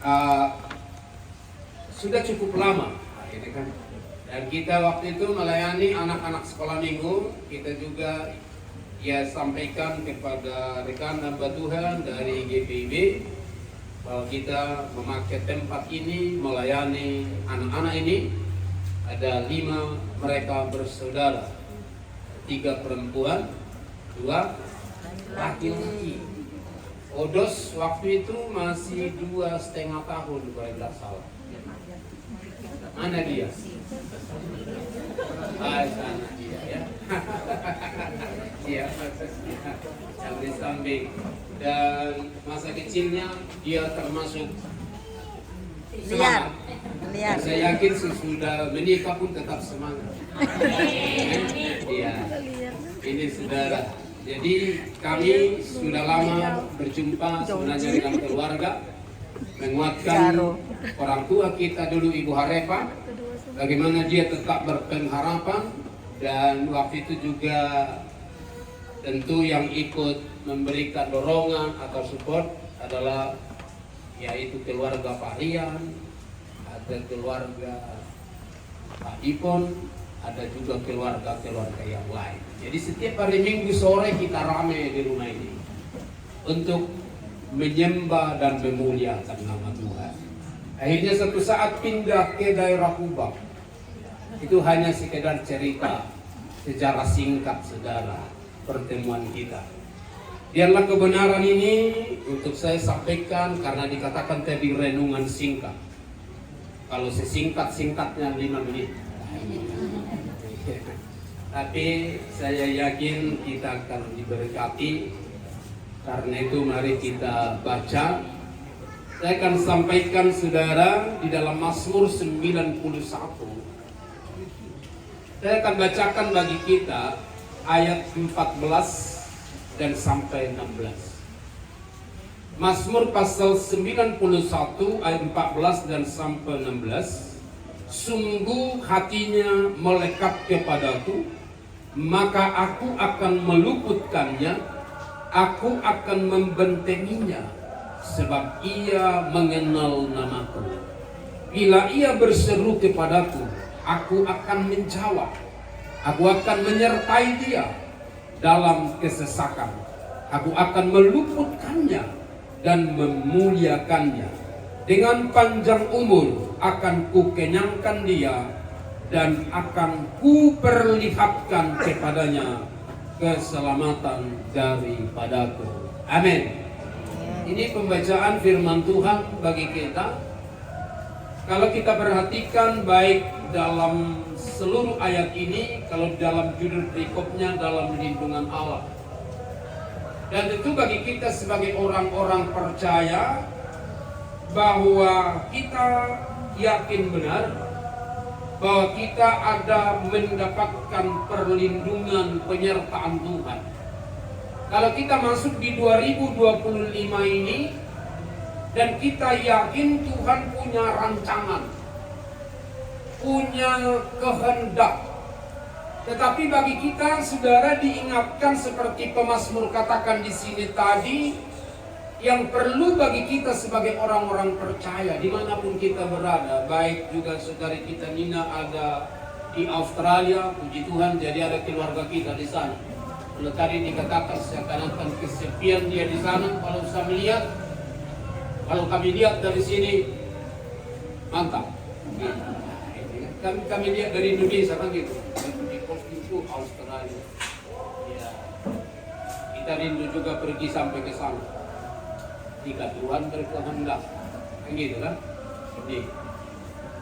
uh, sudah cukup lama, gitu kan. Dan kita waktu itu melayani anak-anak sekolah minggu. Kita juga ya sampaikan kepada rekan hamba Tuhan dari GPIB bahwa kita memakai tempat ini melayani anak-anak ini. Ada 5 mereka bersaudara, 3 perempuan, 2 laki-laki. Odos waktu itu masih 2,5 tahun kalau tidak salah. Mana dia? Sana dia ya. Iya, yang di samping. Dan masa kecilnya dia termasuk semangat. Dan saya yakin sesudah menikah pun tetap semangat. Iya, ini saudara. Jadi kami sudah lama berjumpa sebenarnya dengan keluarga, menguatkan orang tua kita dulu Ibu Harepa, bagaimana dia tetap berpengharapan, dan waktu itu juga tentu yang ikut memberikan dorongan atau support adalah yaitu keluarga Pak Rian, ada keluarga Pak Ipon, ada juga keluarga-keluarga yang lain. Jadi setiap hari Minggu sore kita ramai di rumah ini untuk menyembah dan memuliakan nama Tuhan. Akhirnya satu saat pindah ke daerah Kubang. Itu hanya sekedar cerita sejarah singkat saudara pertemuan kita. Biarlah kebenaran ini untuk saya sampaikan karena dikatakan tadi renungan singkat. Kalau sesingkat-singkatnya 5 menit. Tapi saya yakin kita akan diberkati. Karena itu mari kita baca. Saya akan sampaikan saudara di dalam Mazmur 91. Saya akan bacakan bagi kita ayat 14 dan sampai 16. Mazmur pasal 91 ayat 14 dan sampai 16. Sungguh hatinya melekat kepadaku, maka aku akan meluputkannya, aku akan membentenginya, sebab ia mengenal namaku. Bila ia berseru kepadaku, aku akan menjawab, aku akan menyertai dia dalam kesesakan, aku akan meluputkannya dan memuliakannya. Dengan panjang umur akan kukenyangkan dia dan akan kuperlihatkan kepadanya keselamatan daripadaku. Amin. Ini pembacaan firman Tuhan bagi kita. Kalau kita perhatikan baik dalam seluruh ayat ini, kalau dalam judul perikopnya dalam lindungan Allah. Dan tentu bagi kita sebagai orang-orang percaya bahwa kita yakin benar bahwa kita ada mendapatkan perlindungan penyertaan Tuhan. Kalau kita masuk di 2025 ini dan kita yakin Tuhan punya rancangan, punya kehendak. Tetapi bagi kita saudara diingatkan seperti pemazmur katakan di sini tadi, yang perlu bagi kita sebagai orang-orang percaya dimanapun kita berada, baik juga saudari kita Nina ada di Australia, puji Tuhan, jadi ada keluarga kita di sana. Kalau tadi dikatakan seakan-akan kesepian dia di sana, kalau saya melihat, kalau kami lihat dari sini, mantap. Kami lihat dari Indonesia kan gitu, di pos itu Australia. Ya. Kita rindu juga pergi sampai ke sana. Jika Tuhan berkehendak, gitu kan? Jadi,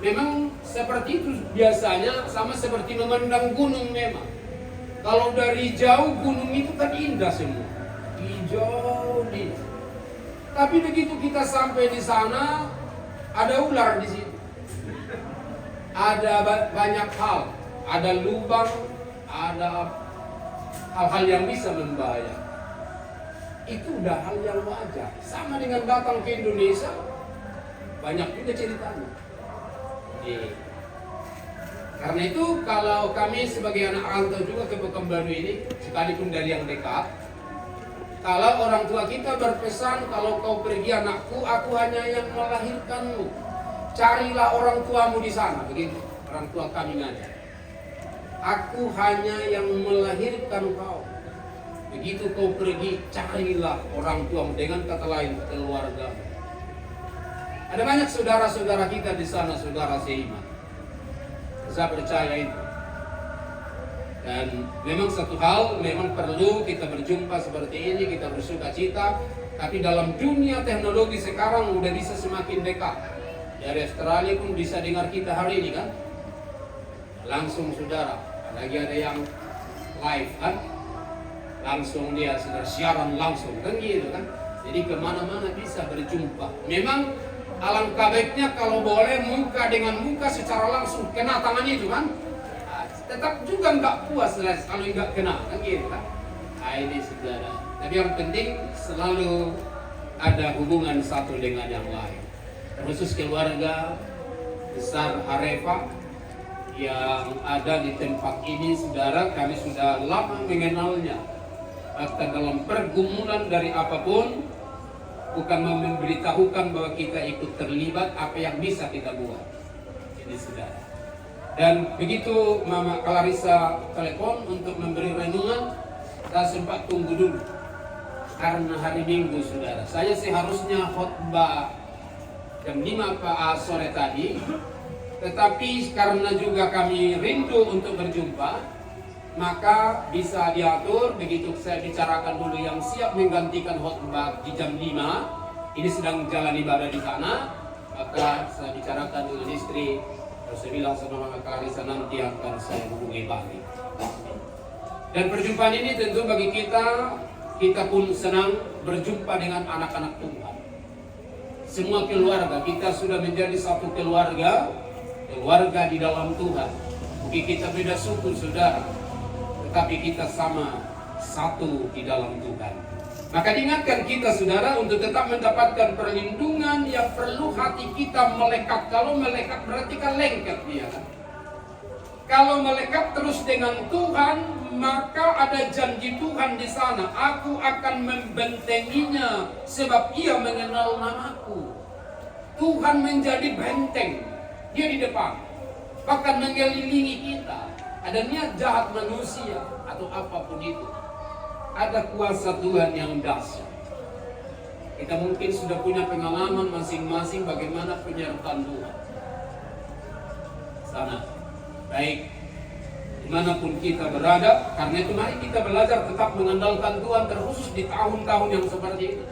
memang seperti itu biasanya sama seperti memandang gunung memang. Kalau dari jauh gunung itu kan indah semua, hijau di. Tapi begitu kita sampai di sana, ada ular di situ, ada banyak hal, ada lubang, ada hal-hal yang bisa membahayakan. Itu udah hal yang wajar. Sama dengan datang ke Indonesia, banyak juga ceritanya. Karena itu kalau kami sebagai anak rantau juga ke Pekanbaru ini, sekalipun dari yang dekat, Kalau orang tua kita berpesan, kalau kau pergi anakku, aku hanya yang melahirkanmu. Carilah orang tuamu di sana. Begitu orang tua kami ngajar. Aku hanya yang melahirkan kau. Begitu kau pergi, carilah orang tuamu. Dengan kata lain, keluarga. Ada banyak saudara-saudara kita di sana, saudara seiman. Saya percaya itu. Dan memang satu hal, memang perlu kita berjumpa seperti ini, kita bersuka cita. Tapi dalam dunia teknologi sekarang udah bisa semakin dekat. Dari Australia pun bisa dengar kita hari ini kan. Langsung saudara, lagi ada yang live kan. Langsung dia sudah siaran langsung kan gitu kan. Jadi kemana-mana bisa berjumpa. Memang alangkah baiknya kalau boleh muka dengan muka secara langsung kena tangan itu kan. Tetap juga nggak puas kalau nggak kena kan gitu kan. Ini saudara. Tapi yang penting selalu ada hubungan satu dengan yang lain. Khusus keluarga besar Harefa yang ada di tempat ini, saudara, kami sudah lama mengenalnya. Bahkan dalam pergumulan dari apapun, bukan memberitahukan bahwa kita ikut terlibat, apa yang bisa kita buat. Ini saudara. Dan begitu Mama Clarissa telepon untuk memberi renungan, saya sempat tunggu dulu. Karena hari Minggu, saudara, saya seharusnya khotbah jam 5 sore tadi. Tetapi karena juga kami rindu untuk berjumpa, maka bisa diatur. Begitu saya bicarakan dulu yang siap menggantikan khotbah di jam 5. Ini sedang jalan ibadah di sana. Maka saya bicarakan dengan istri. Saya bilang sama Mama Clarissa, nanti akan saya hubungi balik. Dan perjumpaan ini tentu bagi kita pun senang berjumpa dengan anak-anak Tuhan. Semua keluarga, kita sudah menjadi satu keluarga di dalam Tuhan. Mungkin kita beda suku, saudara, tetapi kita sama satu di dalam Tuhan. Maka diingatkan kita, saudara, untuk tetap mendapatkan perlindungan yang perlu hati kita melekat. Kalau melekat berarti kan lengket dia. Kalau melekat terus dengan Tuhan, maka ada janji Tuhan di sana. Aku akan membentenginya sebab ia mengenal namaku. Tuhan menjadi benteng. Dia di depan. Bahkan mengelilingi kita. Ada niat jahat manusia atau apapun itu. Ada kuasa Tuhan yang dahsyat. Kita mungkin sudah punya pengalaman masing-masing bagaimana penyertaan Tuhan. Sana, baik dimanapun kita berada. Karena itu mari kita belajar tetap mengandalkan Tuhan, terkhusus di tahun-tahun yang seperti itu.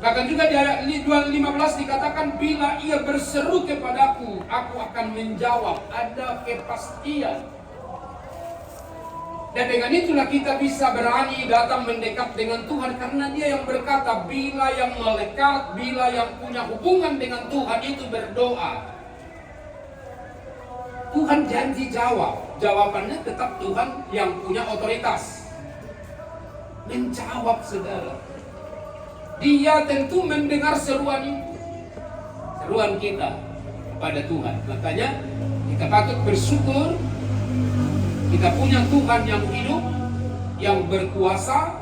Bahkan juga di ayat 15 dikatakan, bila ia berseru kepadaku, aku akan menjawab. Ada kepastian. Dan dengan itulah kita bisa berani datang mendekat dengan Tuhan. Karena dia yang berkata, bila yang melekat, bila yang punya hubungan dengan Tuhan itu berdoa, Tuhan janji jawab. Jawabannya tetap Tuhan yang punya otoritas menjawab, saudara. Dia tentu mendengar seruan itu, seruan kita kepada Tuhan. Makanya kita patut bersyukur. Kita punya Tuhan yang hidup, yang berkuasa,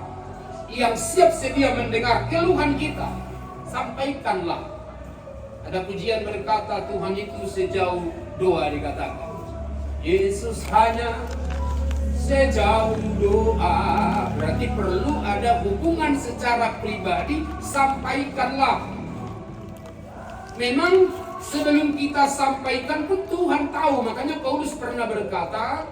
yang siap sedia mendengar keluhan kita. Sampaikanlah. Ada pujian berkata, Tuhan itu sejauh doa dikatakan. Yesus hanya sejauh doa. Berarti perlu ada hubungan secara pribadi. Sampaikanlah. Memang sebelum kita sampaikan pun Tuhan tahu. Makanya Paulus pernah berkata,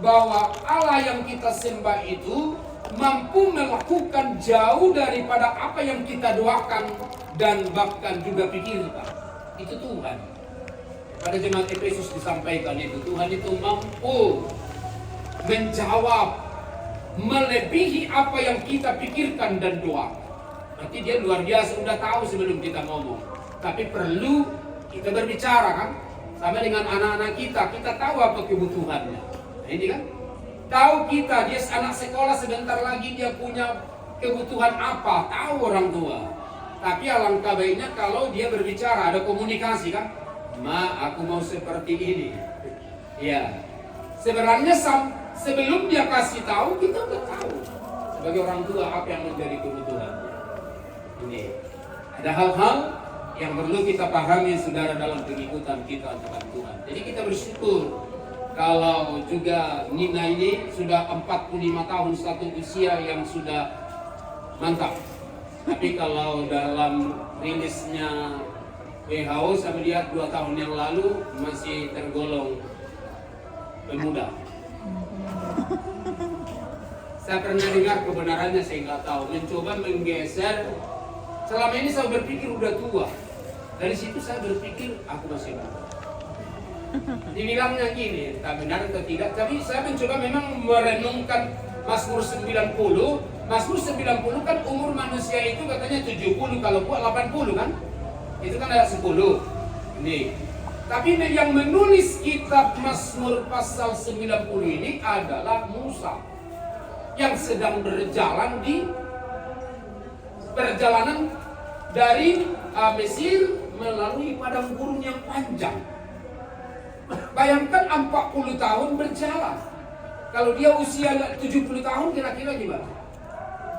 bahwa Allah yang kita sembah itu mampu melakukan jauh daripada apa yang kita doakan dan bahkan juga pikirkan. Itu Tuhan. Pada jemaat Efesus disampaikan itu, Tuhan itu mampu menjawab melebihi apa yang kita pikirkan dan doakan. Nanti dia luar biasa, udah tahu sebelum kita ngomong. Tapi perlu kita berbicara kan, sama dengan anak-anak kita tahu apa kebutuhannya. Ini kan, tahu kita, dia anak sekolah sebentar lagi dia punya kebutuhan apa, tahu orang tua. Tapi alangkah baiknya kalau dia berbicara, ada komunikasi kan. Ma, aku mau seperti ini. Ya, sebenarnya sebelum dia kasih tahu, kita udah tahu. sebagai orang tua apa yang menjadi kebutuhan. Ini ada hal-hal yang perlu kita pahami saudara dalam pengikutan kita kepada Tuhan. Jadi kita bersyukur kalau juga Nina ini sudah 45 tahun, satu usia yang sudah mantap. Tapi kalau dalam rilisnya WHO saya melihat 2 tahun yang lalu masih tergolong pemuda. Saya pernah dengar kebenarannya, saya nggak tahu. Mencoba menggeser. Selama ini saya berpikir udah tua. Dari situ saya berpikir aku masih muda. Dibilangnya gini, tak benar atau tidak. Tapi saya mencoba memang merenungkan Mazmur 90. Mazmur 90 kan umur manusia itu katanya 70, kalau kuat 80 kan? Itu kan ada 10. Nih. Tapi yang menulis kitab Mazmur pasal 90 ini adalah Musa yang sedang berjalan di perjalanan dari Mesir melalui padang gurun yang panjang. Bayangkan 40 tahun berjalan. Kalau dia usia 70 tahun kira-kira gimana?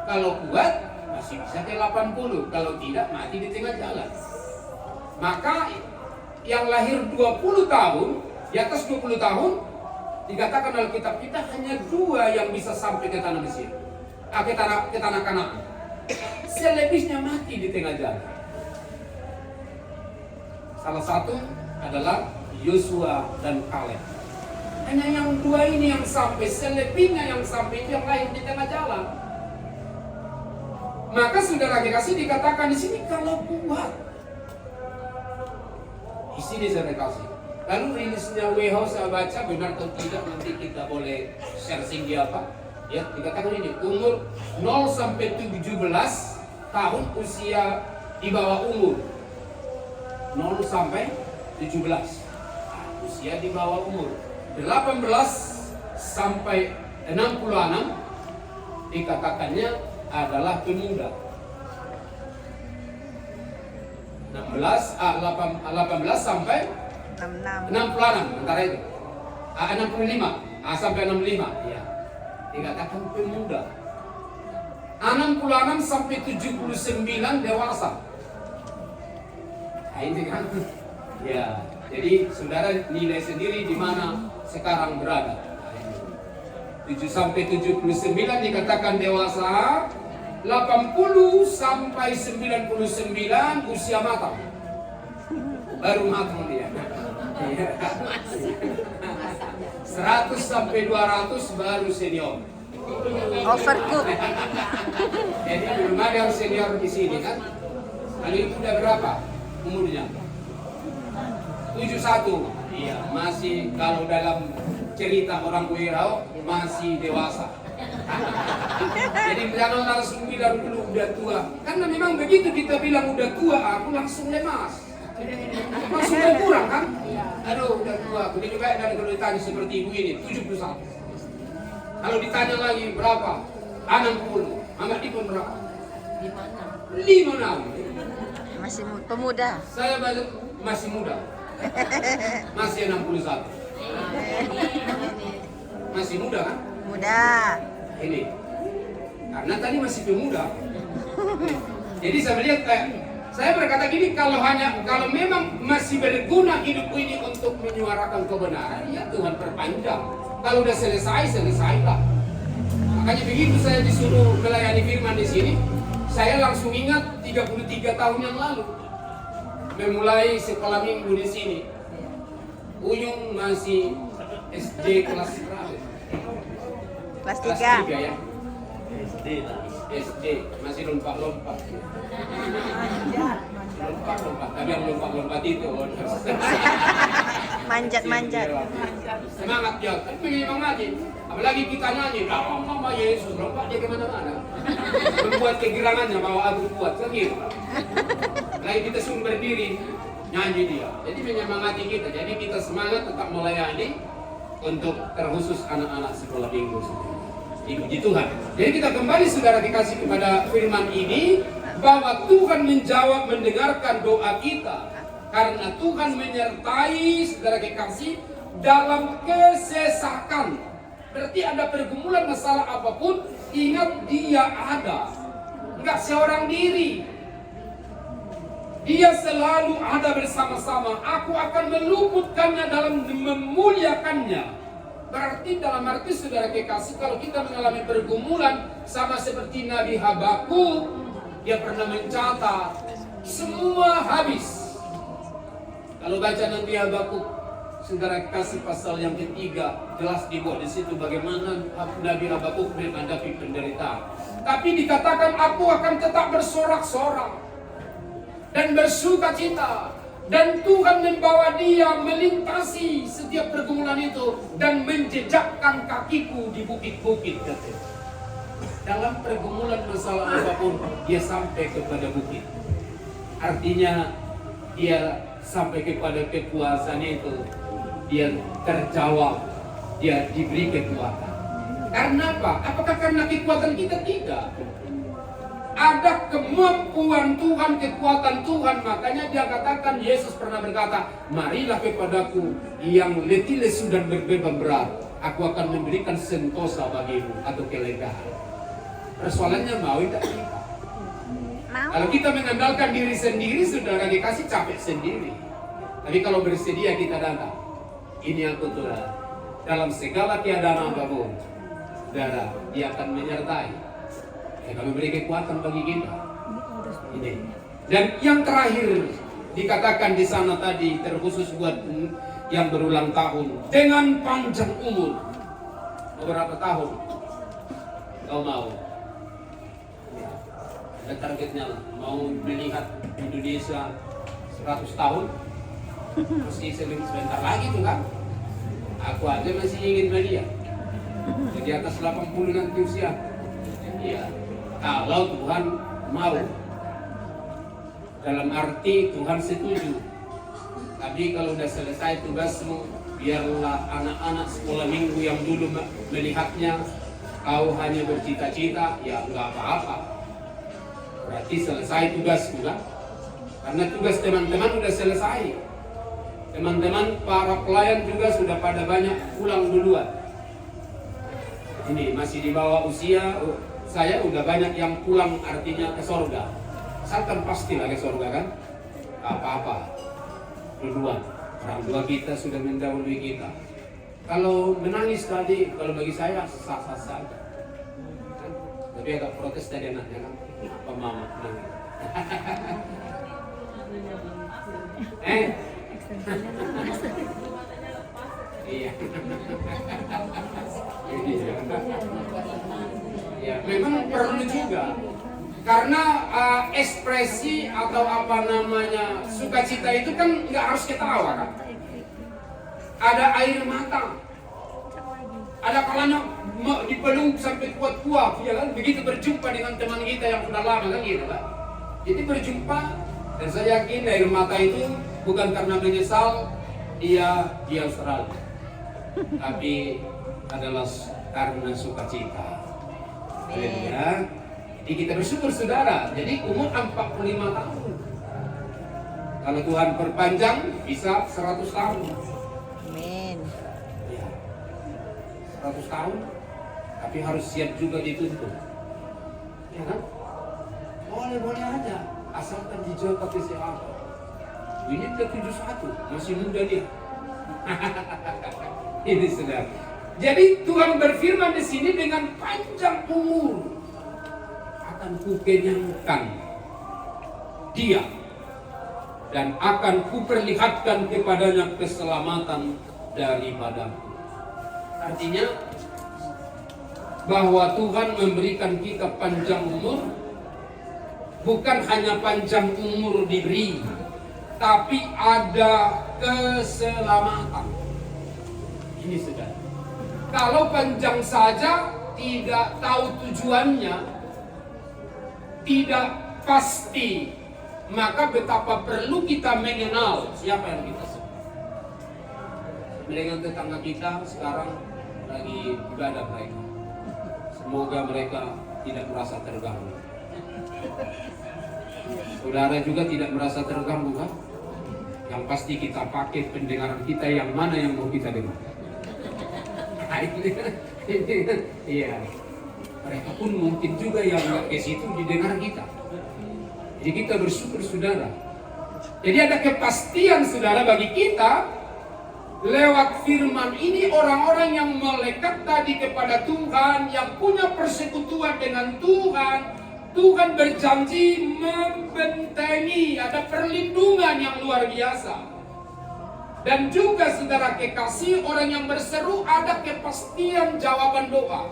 Kalau kuat masih bisa ke 80, kalau tidak mati di tengah jalan. Maka yang lahir 20 tahun, di atas 20 tahun, dikatakan dalam kitab kita hanya 2 yang bisa sampai ke tanah Mesir, ke tanah Kanaan. Selebihnya mati di tengah jalan. Salah satu adalah Yosua dan Kaleb. Hanya yang 2 ini yang sampai, selebihnya yang sampai itu yang lahir di tengah jalan. Maka saudara kekasih dikatakan di sini kalau kuat. Di sini saya kasih. Lalu rilisnya WHO saya baca benar atau tidak nanti kita boleh searching dia apa. Ya, dikatakan ini umur 0 sampai 17 tahun usia di bawah umur. 0 sampai 17. Usia di bawah umur. 18 sampai 66 dikatakannya adalah pemuda. 18 sampai 66 antara itu. 65 sampai 65 ya. Dikatakan pemuda. 66 sampai 79 dewasa. Nah, ini kan ya. Jadi saudara nilai sendiri di mana sekarang berada. 7 sampai 79 dikatakan dewasa, 80 sampai 99 usia matang. Baru matang dia. 100 sampai 200 baru senior. Overcook. Jadi belum ada yang senior di sini kan? Kali itu udah berapa umurnya? 71. Iya, masih kalau dalam cerita orang Wirau masih dewasa. Jadi jangan langsung bilang dulu udah tua. Karena memang begitu kita bilang udah tua, aku langsung lemas. Langsung berkurang kan? Aduh udah tua. Ini juga kalau ditanya seperti ibu ini 71. Kalau ditanya lagi berapa? 60. Amat Dipun berapa? 56. Masih pemuda. Saya masih muda. Masih 61. Masih muda kan? Muda. Ini. Karena tadi masih pemuda. Jadi saya melihat saya berkata gini, kalau memang masih berguna hidup ini untuk menyuarakan kebenaran, ya Tuhan perpanjang. Kalau udah selesailah. Makanya begitu saya disuruh melayani firman di sini, saya langsung ingat 33 tahun yang lalu. Memulai sekolah minggu di sini. Uyung masih SD kelas berapa? Kelas 3 3. ya? SD masih lompat-lompat. Lompat-lompat, tapi yang lompat-lompat itu Manjat-manjat. semangat ya, tapi memang aja. Apalagi kita nyanyi, nama Yesus, lompat dia kemana-mana. Membuat kegirangannya bahwa aku kuat, kan gitu. Lagi kita suruh berdiri, nyanyi dia. Jadi menyemangati kita, jadi kita semangat tetap melayani untuk terkhusus anak-anak sekolah minggu. Puji Tuhan. Jadi kita kembali saudara dikasih kepada firman ini, bahwa Tuhan menjawab mendengarkan doa kita karena Tuhan menyertai saudara kekasih dalam kesesakan. Berarti ada pergumulan masalah apapun, ingat dia ada, nggak seorang diri. Dia selalu ada bersama-sama. Aku akan meluputkannya dalam memuliakannya. Berarti dalam arti saudara kekasih, kalau kita mengalami pergumulan sama seperti Nabi Habakuk, dia pernah mencatat semua habis. Kalau baca Nabi Habakuk, saudara kasih pasal yang ketiga, jelas dibuat di situ bagaimana Nabi Habakuk menghadapi penderitaan. Tapi dikatakan aku akan tetap bersorak-sorak dan bersuka cita, dan Tuhan membawa dia melintasi setiap pergumulan itu dan menjejakkan kakiku di bukit-bukit. Dalam pergumulan masalah apapun, dia sampai kepada bukit. Artinya dia sampai kepada kekuasaan itu, dia terjawab, dia diberi kekuatan. Karena apa? Apakah karena kekuatan kita? Tidak. Ada kemampuan Tuhan, kekuatan Tuhan. Makanya dia katakan, Yesus pernah berkata, marilah kepadaku yang letih lesu dan berbeban berat, aku akan memberikan sentosa bagimu atau kelegaan. Persoalannya mau tidak kita. Kalau kita mengandalkan diri sendiri, saudara dikasih capek sendiri. Tapi kalau bersedia kita datang, ini aku Tuhan, dalam segala keadaan apapun, saudara, dia akan menyertai. Dia akan memberi kekuatan bagi kita. Ini. Dan yang terakhir dikatakan di sana tadi, terkhusus buat yang berulang tahun, dengan panjang umur. Beberapa tahun kau mau? Ada targetnya lah. Mau melihat Indonesia 100 tahun? Masih sebentar lagi tuh kan? Aku aja masih ingin melihat. Di atas 80 nanti usia. Iya. Kalau Tuhan mau, dalam arti Tuhan setuju. Tapi kalau sudah selesai tugasmu, biarlah anak-anak sekolah minggu yang dulu melihatnya, kau hanya bercita-cita, ya enggak apa-apa. Berarti selesai tugasmu kan? Karena tugas teman-teman sudah selesai. Teman-teman para pelayan juga sudah pada banyak pulang duluan. Ini masih di bawah usia. Saya udah banyak yang pulang, artinya ke sorga. Asalkan pastilah ke sorga kan? Apa-apa duluan. Orang tua kita sudah mendahului kita. Kalau menangis tadi, kalau bagi saya sah-sah saja. Tapi agak protes tadi anaknya kan? Apa mama nangis? Iya. Ya, memang perlu juga, karena ekspresi atau apa namanya sukacita itu kan nggak harus ketawa kan, ada air mata, ada kalanya dipeluk sampai kuat-kuat, ya kan? Begitu berjumpa dengan teman kita yang sudah lama kan gitu kan. Jadi berjumpa, dan saya yakin air mata itu bukan karena menyesal dia di Australia, tapi adalah karena sukacita. Ya. Jadi kita bersyukur saudara. Jadi umur 45 tahun. Kalau Tuhan perpanjang bisa 100 tahun. Amin. Ya. 100 tahun. Tapi harus siap juga dituntut. Ya kan? Boleh-boleh aja. Asalkan dijaga kesehatan. Ini udah 71, masih muda dia. Ini saudara. Jadi Tuhan berfirman di sini, dengan panjang umur akan kukenyangkan dia dan akan kuperlihatkan kepadanya keselamatan daripadaku. Artinya bahwa Tuhan memberikan kita panjang umur, bukan hanya panjang umur diberi, tapi ada keselamatan. Ini saudara. Kalau panjang saja tidak tahu tujuannya, tidak pasti, maka betapa perlu kita mengenal siapa yang kita sebut. Dengan tetangga kita sekarang lagi ibadah mereka. Semoga mereka tidak merasa terganggu. Saudara juga tidak merasa terganggu kan? Yang pasti kita pakai pendengaran kita yang mana yang mau kita dengar. Iya. mereka pun mungkin juga yang nggak ke situ didengar kita. Jadi kita bersyukur saudara. Jadi ada kepastian saudara bagi kita lewat firman ini, orang-orang yang melekat tadi kepada Tuhan, yang punya persekutuan dengan Tuhan. Tuhan berjanji membentengi, ada perlindungan yang luar biasa. Dan juga saudara kekasih, orang yang berseru ada kepastian jawaban doa.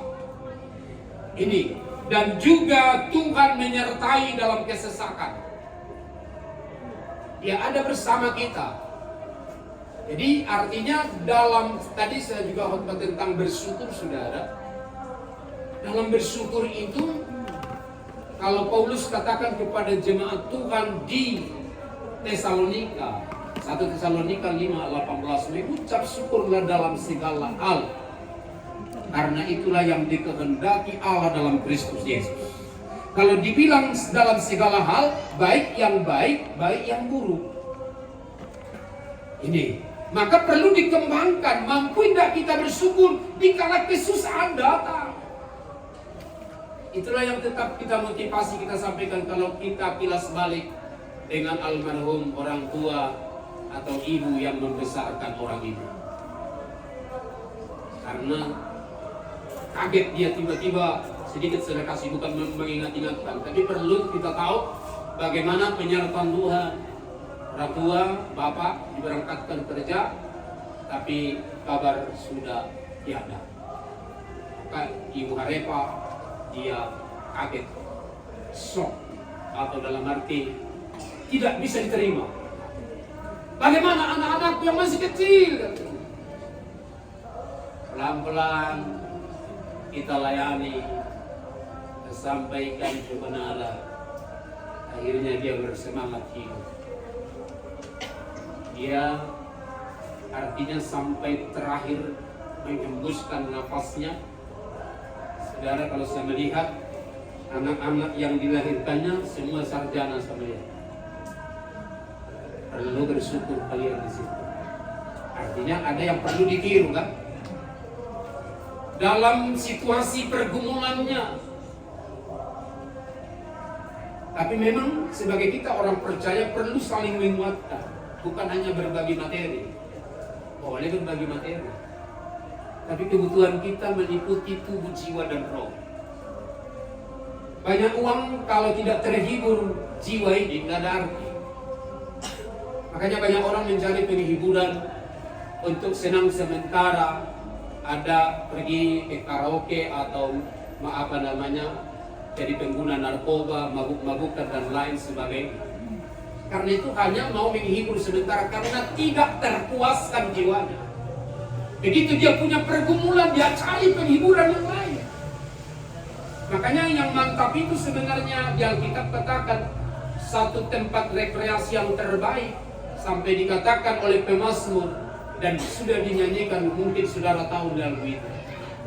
Ini, dan juga Tuhan menyertai dalam kesesakan. Dia ada bersama kita. Jadi artinya dalam, tadi saya juga khotbah tentang bersyukur saudara. Dalam bersyukur itu, kalau Paulus katakan kepada jemaat Tuhan di Tesalonika, 1 Tesalonika 5:18, mengucap syukurlah dalam segala hal, karena itulah yang dikehendaki Allah dalam Kristus Yesus. Kalau dibilang dalam segala hal, baik yang baik, baik yang buruk. Ini maka perlu dikembangkan. Mampu tidak kita bersyukur dikala kesusahan datang? Itulah yang tetap kita motivasi kita sampaikan kalau kita kilas balik dengan almarhum orang tua atau ibu yang membesarkan orang itu. Karena kaget dia tiba-tiba sedikit saya kasih, bukan mengingat-ingatkan, tapi perlu kita tahu bagaimana penyertaan Tuhan. Orang tua, bapak diberangkatkan kerja, tapi kabar sudah tiada. Maka ibu Harepa dia kaget, shock, atau dalam arti tidak bisa diterima. Bagaimana anak-anakku yang masih kecil? Pelan-pelan kita layani, kita sampaikan kebenaran. Akhirnya dia bersemangat hidup. Dia artinya sampai terakhir menghembuskan nafasnya. Saudara, kalau saya melihat anak-anak yang dilahirkannya semua sarjana sama dia. Perlu bersyukur kalian di situ. Artinya ada yang perlu ditiru kan? Dalam situasi pergumulannya. Tapi memang sebagai kita orang percaya perlu saling menguatkan. Bukan hanya berbagi materi. Boleh berbagi materi. Tapi kebutuhan kita meliputi tubuh, jiwa, dan roh. Banyak uang kalau tidak terhibur jiwa ini tidak ada arti. Makanya banyak orang mencari penghiburan untuk senang sementara. Ada pergi ke karaoke atau jadi pengguna narkoba, mabuk-mabukan dan lain sebagainya. Karena itu hanya mau menghibur sementara karena tidak terpuaskan jiwanya. Begitu dia punya pergumulan, dia cari penghiburan yang lain. Makanya yang mantap itu sebenarnya di Alkitab katakan satu tempat rekreasi yang terbaik. Sampai dikatakan oleh pemazmur dan sudah dinyanyikan, mungkin saudara tahu lagu itu.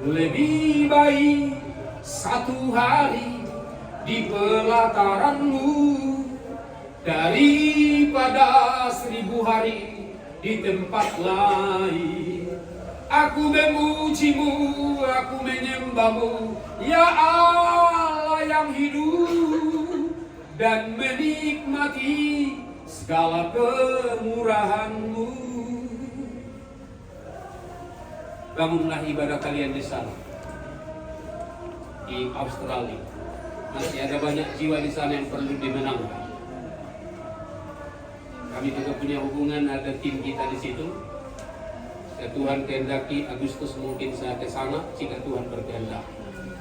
Lebih baik satu hari di pelataranmu daripada 1000 hari di tempat lain. Aku memujimu, aku menyembahmu, ya Allah yang hidup, dan menikmati segala kemurahan-Mu. Bangunlah ibadah kalian di sana, di Australia. Masih ada banyak jiwa di sana yang perlu dimenangkan. Kami juga punya hubungan, ada tim kita di situ. Ya, Tuhan kehendaki Agustus mungkin saya ke sana jika Tuhan berkehendak.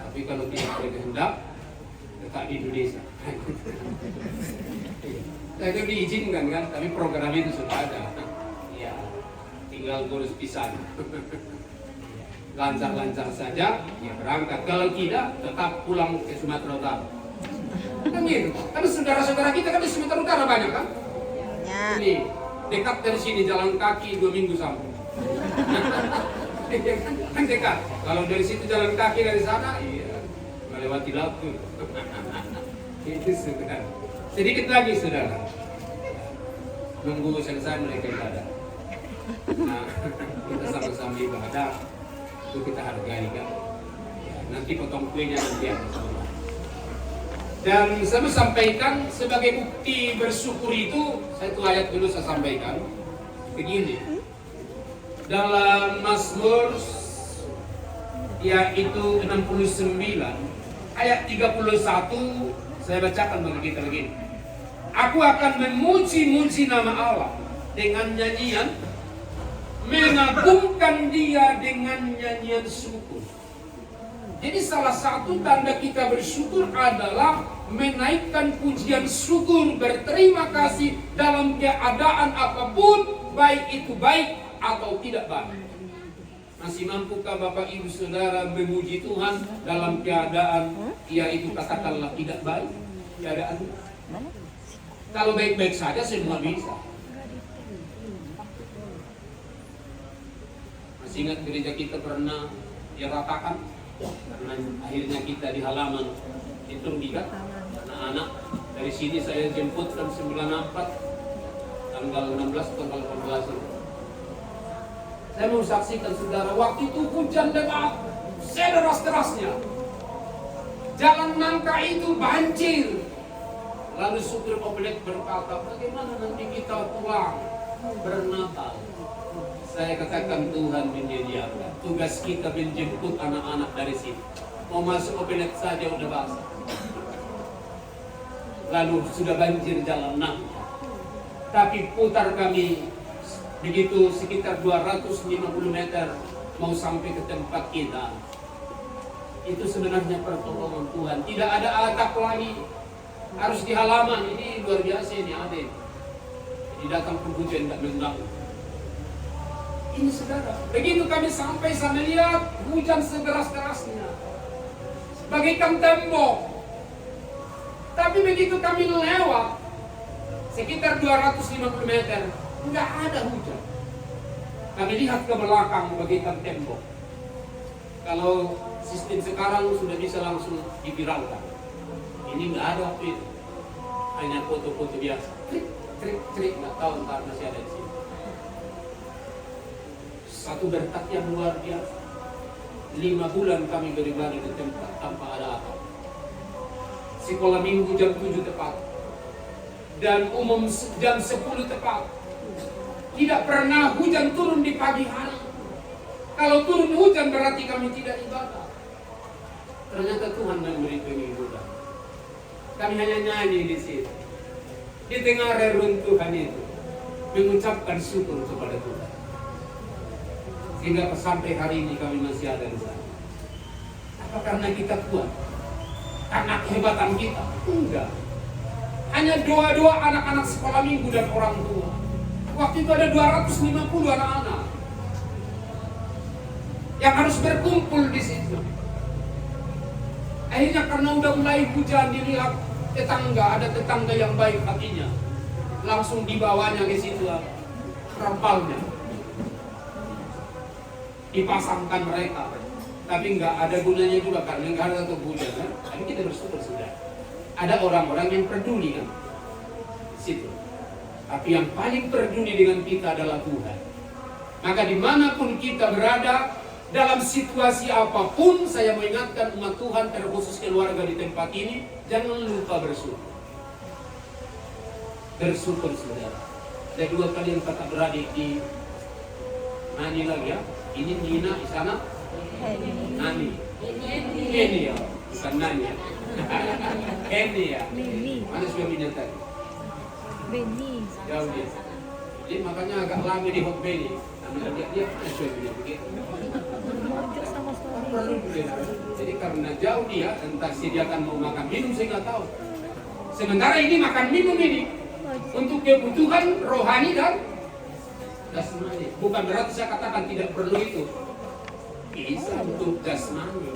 Tapi kalau tidak berkehendak, tetap di Indonesia. Saya diizinkan kan, tapi program itu sudah ada. Ya, tinggal ngurus pisan. Lancar-lancar saja, ya berangkat. Kalau tidak, tetap pulang ke Sumatera Utara. Kan gitu. Kan saudara-saudara kita kan di Sumatera Utara banyak kan? Ya. Ini dekat dari sini, jalan kaki 2 minggu sampai. Kan dekat. Kalau dari situ jalan kaki dari sana, iya, melewati laut. Itu sudah. Sedikit lagi saudara. Nunggu selesai mereka ibadah. Nah, kita sama-sama ibadah. Itu kita hargai kan. nanti potong kuenya nanti ya. Dan saya sampaikan sebagai bukti bersyukur itu, satu ayat dulu saya sampaikan begini. Dalam Mazmur yaitu 69 ayat 31 saya bacakan bagi kita begini. Aku akan memuji-muji nama Allah dengan nyanyian, mengagungkan Dia dengan nyanyian syukur. Jadi salah satu tanda kita bersyukur adalah menaikkan pujian syukur, berterima kasih dalam keadaan apapun, baik itu baik atau tidak baik. Masih mampukah Bapak Ibu Saudara memuji Tuhan dalam keadaan yaitu katakanlah tidak baik keadaan? Kalau baik-baik saja semua bisa. Masih ingat gereja kita pernah diratakan karena akhirnya kita di halaman itu kan anak-anak dari sini saya jemput kan 94 tanggal 16 tanggal 18 itu. Saya mau saksikan saudara, waktu itu hujan lebat sederas-derasnya. Jalan nangka itu banjir. Lalu supir Oplet berkata, bagaimana nanti kita pulang bernatal? Saya katakan Tuhan menyediakan. Tugas kita menjemput anak-anak dari sini. Mau masuk Oplet saja udah basah. Lalu sudah banjir jalan nangka. Tapi putar kami begitu sekitar 250 meter mau sampai ke tempat kita. Itu sebenarnya pertolongan Tuhan. Tidak ada atap lagi, harus di halaman. Ini luar biasa ini ada. Jadi datang hujan tidak mengganggu. Ini saudara, begitu kami sampai saya melihat hujan sederas-derasnya, bagaikan tembok. Tapi begitu kami lewat sekitar 250 meter, nggak ada hujan. Kami lihat ke belakang bagaikan tembok. Kalau sistem sekarang sudah bisa langsung diviralkan. Ini nggak ada waktu itu. Hanya foto-foto biasa. Trik, nggak tahu ntar masih ada di sini. Satu berkat yang luar biasa. 5 bulan kami beribadah di tempat tanpa ada atap. Sekolah minggu jam 7 tepat. Dan umum jam 10 tepat. Tidak pernah hujan turun di pagi hari. Kalau turun hujan berarti kami tidak ibadah. Ternyata Tuhan memberi penghiburan. Kami hanya nyanyi di situ. Di tengah reruntuhan itu, mengucapkan syukur kepada Tuhan. Sehingga sampai hari ini kami masih ada di sana. Apa karena kita kuat? Karena kehebatan kita? Enggak. Hanya doa-doa anak-anak sekolah minggu dan orang tua. Waktu itu ada 250 anak-anak yang harus berkumpul di situ. Akhirnya karena udah mulai hujan, dilihat tetangga, ada tetangga yang baik hatinya, langsung dibawanya ke situ rampalnya, dipasangkan mereka. Tapi nggak ada gunanya juga karena nggak ada hujan kan. Tapi kita bersyukur sudah ada orang-orang yang peduli kan di situ. Tapi yang paling peduli dengan kita adalah Tuhan. Maka dimanapun kita berada, dalam situasi apapun, saya mengingatkan umat Tuhan, terkhusus keluarga di tempat ini, jangan lupa bersyukur. Bersyukur saudara. Ada 2 kali yang kakak beradik di Nani lagi ya. Ini Nina di sana. Nani. Ini ya, bukan Nani ya. Ini ya. Mana suaminya tadi? Beni. Jauh dia. Jadi makanya agak lama di Hot Beni. Dia mana suaminya begitu. Jadi karena jauh dia, entah sediakan mau makan minum saya nggak tahu. Sementara ini makan minum ini untuk kebutuhan rohani dan jasmani. Bukan berarti saya katakan tidak perlu itu. Bisa untuk jasmani.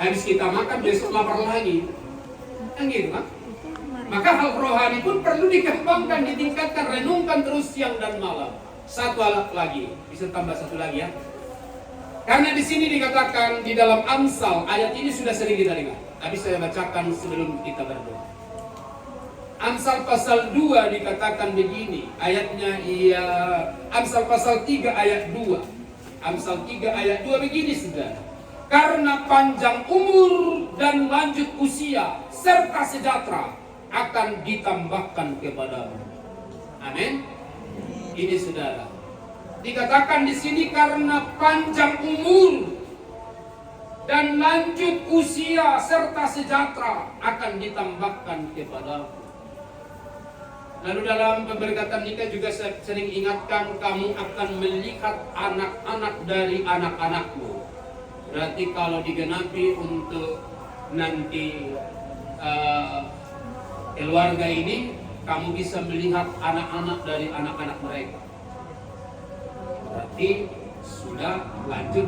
Habis kita makan besok lapar lagi. Kan gitu kan? Maka hal rohani pun perlu dikembangkan, ditingkatkan, renungkan terus siang dan malam. Satu alat lagi, bisa tambah satu lagi ya. Karena di sini dikatakan di dalam Amsal, ayat ini sudah sering kita dengar. Tapi saya bacakan sebelum kita berdoa. Amsal pasal 2 dikatakan begini, ayatnya Amsal pasal 3 ayat 2. Amsal 3 ayat 2 begini saudara. karena panjang umur dan lanjut usia serta sejahtera akan ditambahkan kepadamu. Amin. Ini saudara, dikatakan di sini karena panjang umur dan lanjut usia serta sejahtera akan ditambahkan kepadamu. Lalu dalam pemberkatan kita juga sering ingatkan, kamu akan melihat anak-anak dari anak-anakmu. Berarti kalau digenapi untuk nanti keluarga ini, kamu bisa melihat anak-anak dari anak-anak mereka. Berarti sudah lanjut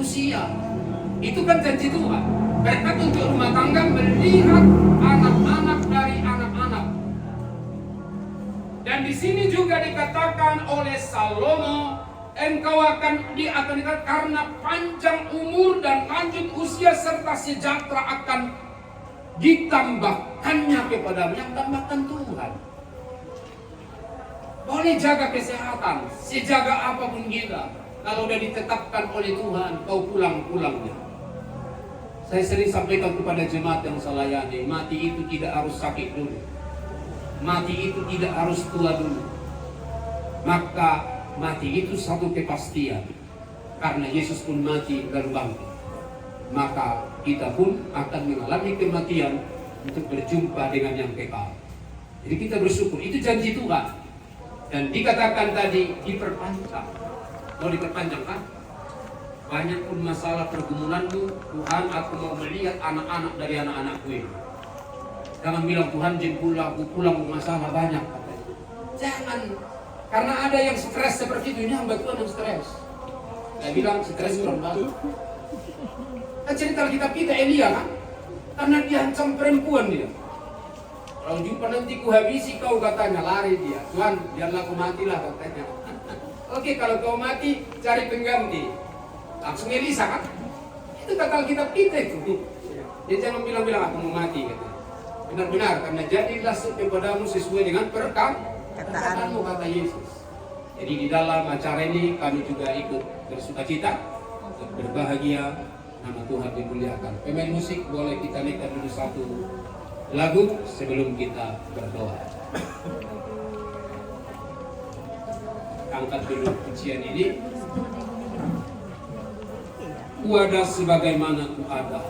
usia. Itu kan janji Tuhan. Berkat untuk rumah tangga melihat anak-anak dari anak-anak. Dan di sini juga dikatakan oleh Salomo, engkau akan dikatakan karena panjang umur dan lanjut usia serta sejahtera akan ditambahkannya kepadamu. Yang tambahkan Tuhan. Boleh jaga kesehatan, sejaga apapun kita. Kalau sudah ditetapkan oleh Tuhan, kau pulang-pulangnya. Saya sering sampaikan kepada jemaat yang saya layani, mati itu tidak harus sakit dulu. Mati itu tidak harus tua dulu. Maka mati itu satu kepastian. Karena Yesus pun mati dan bangkit. Maka kita pun akan mengalami kematian untuk berjumpa dengan yang kekal. Jadi kita bersyukur, itu janji Tuhan. Dan dikatakan tadi diperpanjang. Mau diperpanjang kan? Banyak pun masalah pergumulanmu, Tuhan aku mau melihat anak-anak dari anak-anakku ini. Jangan bilang Tuhan aku pulang masalah banyak. Jangan, karena ada yang stres seperti itu, ini hamba Tuhan yang stres. Saya bilang stres kurang banget. Kan cerita kitab kita Elia kan? Karena diancam perempuan dia. Kalau jumpa nanti ku habisi kau katanya, lari dia. Tuhan biarlah aku matilah katanya. Oke, kalau kau mati cari pengganti. Langsung Elisa kan? Itu kata kitab kita itu. Dia jangan bilang-bilang aku mau mati katanya. Benar-benar karena jadilah kepadamu sesuai dengan perkataanmu kata Yesus. Jadi di dalam acara ini kami juga ikut bersukacita, berbahagia, nama Tuhan dimuliakan. Pemain musik boleh kita naikkan dulu satu lagu sebelum kita berdoa. Angkat dulu pujian ini. Ku ada sebagaimana ku ada.